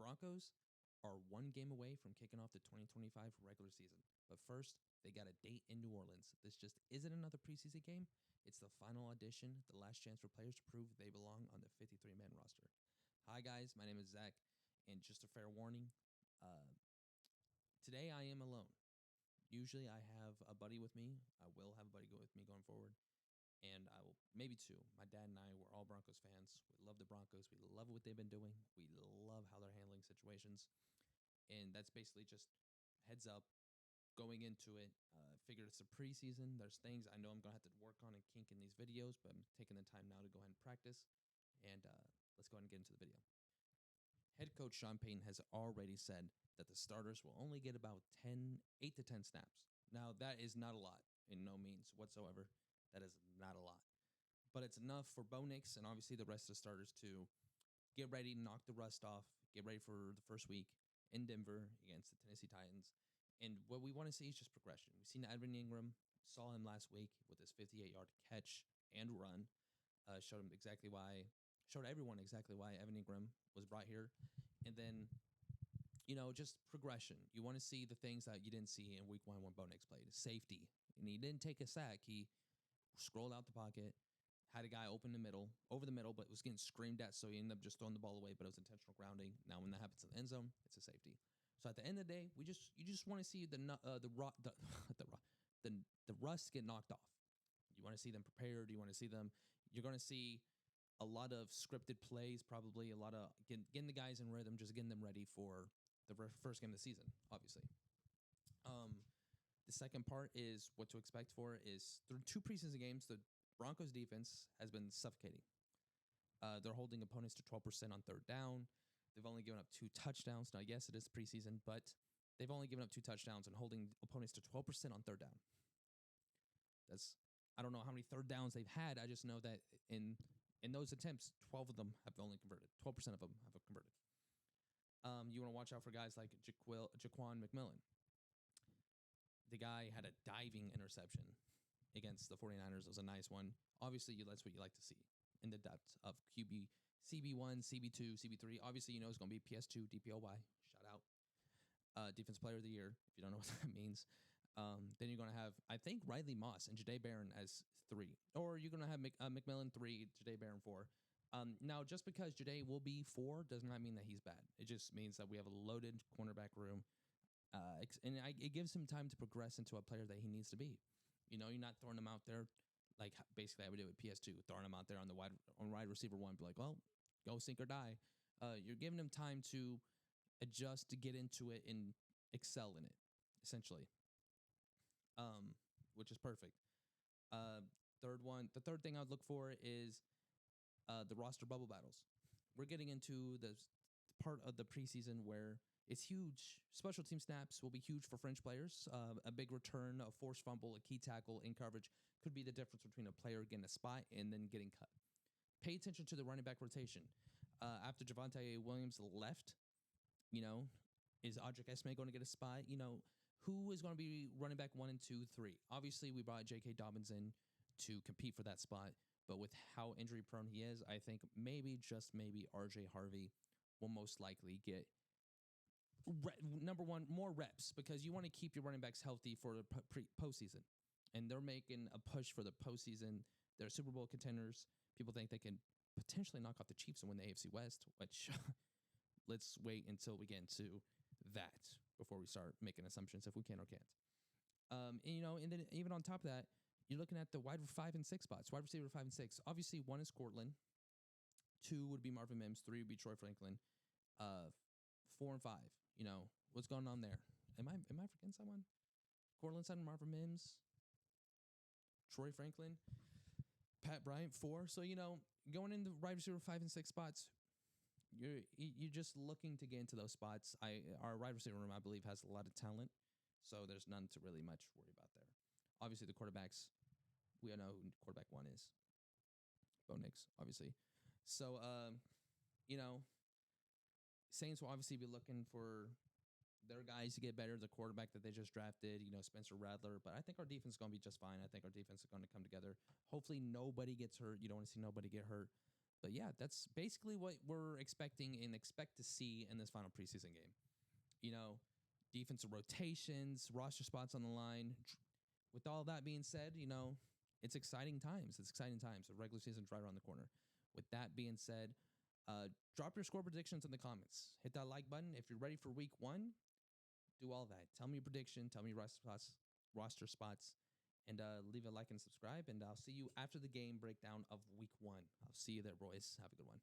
Broncos are one game away from kicking off the 2025 regular season. But first, they got a date in New Orleans. This just isn't another preseason game. It's the final audition, the last chance for players to prove they belong on the 53-man roster. Hi, guys. My name is Zach, and just a fair warning, today I am alone. Usually I have a buddy with me. I will have a buddy go with me going forward. And I will, maybe two. My dad and I, we're all Broncos fans. We love the Broncos. We love what they've been doing. We love how they're handling situations. And that's basically just heads up going into it. Figured it's a preseason. There's things I know I'm going to have to work on and kink in these videos, but I'm taking the time now to go ahead and practice. And let's go ahead and get into the video. Head coach Sean Payton has already said that the starters will only get about 8 to 10 snaps. Now, that is not a lot in no means whatsoever. That is not a lot. But it's enough for Bo Nix and obviously the rest of the starters to get ready, knock the rust off, get ready for the first week in Denver against the Tennessee Titans. And what we want to see is just progression. We've seen Evan Ingram, saw him last week with his 58-yard catch and run. Showed everyone exactly why Evan Ingram was brought here. And then, just progression. You want to see the things that you didn't see in week 1 when Bo Nix played. Safety. And he didn't take a sack. He scrolled out the pocket, had a guy over the middle, but was getting screamed at, so he ended up just throwing the ball away, but it was intentional grounding. Now, when that happens in the end zone, it's a safety. So at the end of the day, you just want to see the rust get knocked off. You want to see them prepared. You're going to see a lot of scripted plays, probably a lot of getting the guys in rhythm, just getting them ready for the first game of the season, obviously. The second part is what to expect for is through 2 preseason games, the Broncos defense has been suffocating. They're holding opponents to 12% on third down. They've only given up 2 touchdowns. Now, yes, it is preseason, but they've only given up 2 touchdowns and holding opponents to 12% on third down. I don't know how many third downs they've had. I just know that in those attempts, 12 of them have only converted. 12% of them have converted. You want to watch out for guys like Jaquan McMillan. The guy had a diving interception against the 49ers. It was a nice one. Obviously, that's what you like to see in the depth of QB, CB1, CB2, CB3. Obviously, it's going to be PS2, DPOY. Shout out. Defense Player of the Year, if you don't know what that means. Then you're going to have, I think, Riley Moss and Jahdae Barron as 3. Or you're going to have McMillan 3, Jahdae Barron 4. Now, just because Jahdae will be 4 does not mean that he's bad. It just means that we have a loaded cornerback room. It gives him time to progress into a player that he needs to be. You're not throwing him out there like basically I would do with PS2, throwing him out there on wide receiver 1, be like, well, go sink or die. You're giving him time to adjust, to get into it and excel in it, essentially. Which is perfect. The third thing I'd look for is the roster bubble battles. We're getting into the part of the preseason where it's huge. Special team snaps will be huge for French players. A big return, a forced fumble, a key tackle in coverage could be the difference between a player getting a spot and then getting cut. Pay attention to the running back rotation. After Javonte Williams left, is Audric Esme going to get a spot? Who is going to be running back 1 and 2, 3? Obviously, we brought J.K. Dobbins in to compete for that spot, but with how injury prone he is, I think maybe, just maybe, R.J. Harvey will most likely get number 1, more reps, because you want to keep your running backs healthy for the postseason. And they're making a push for the postseason. They're Super Bowl contenders. People think they can potentially knock off the Chiefs and win the AFC West, which let's wait until we get into that before we start making assumptions if we can or can't. And then even on top of that, you're looking at the wide 5 and 6 spots, wide receiver 5 and 6. Obviously, 1 is Cortland, 2 would be Marvin Mims, 3 would be Troy Franklin, 4 and 5. What's going on there? Am I forgetting someone? Cortland 7, Marvin Mims, Troy Franklin, Pat Bryant 4. So going into wide receiver 5 and 6 spots, you're just looking to get into those spots. Our wide receiver room, I believe, has a lot of talent, so there's none to really much worry about there. Obviously, the quarterbacks, we all know who quarterback 1 is. Bo Nix, obviously. So, Saints will obviously be looking for their guys to get better. The quarterback that they just drafted, Spencer Rattler. But I think our defense is going to be just fine. I think our defense is going to come together. Hopefully, nobody gets hurt. You don't want to see nobody get hurt. But yeah, that's basically what we're expecting and expect to see in this final preseason game. You know, defensive rotations, roster spots on the line. With all that being said, it's exciting times. It's exciting times. The regular season's right around the corner. With that being said, drop your score predictions in the comments. Hit that like button. If you're ready for week 1, do all that. Tell me your prediction. Tell me your roster spots, and leave a like and subscribe. And I'll see you after the game breakdown of week 1. I'll see you there, boys. Have a good one.